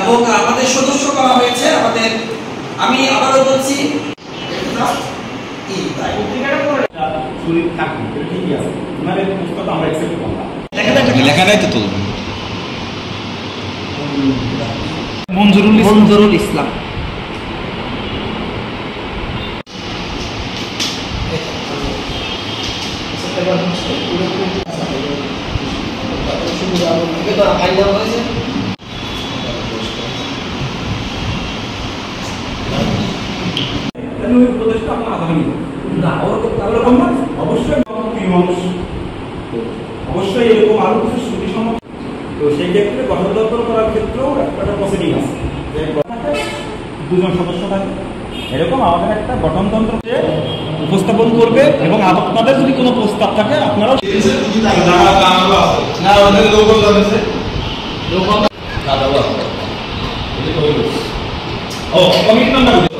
এবং আমাদের সদস্য করা হয়েছে। আমাদের আমি আবারও বলছি লেখাটাই তো তুলবেন। মঞ্জুরুল ইসলাম। অবশ্যই এরকম আরো কিছু শ্রুতি সম্মত, তো সেই ক্ষেত্রে গঠনতন্ত্র করার ক্ষেত্রেও একটা প্রসিডিং আছে, যে দুজন সদস্য থাকে, এরকম আমাদের একটা গঠনতন্ত্রকে উপস্থাপন করবে এবং আপনাদের যদি কোনো প্রস্তাব থাকে আপনারাও কমিটমেন্ট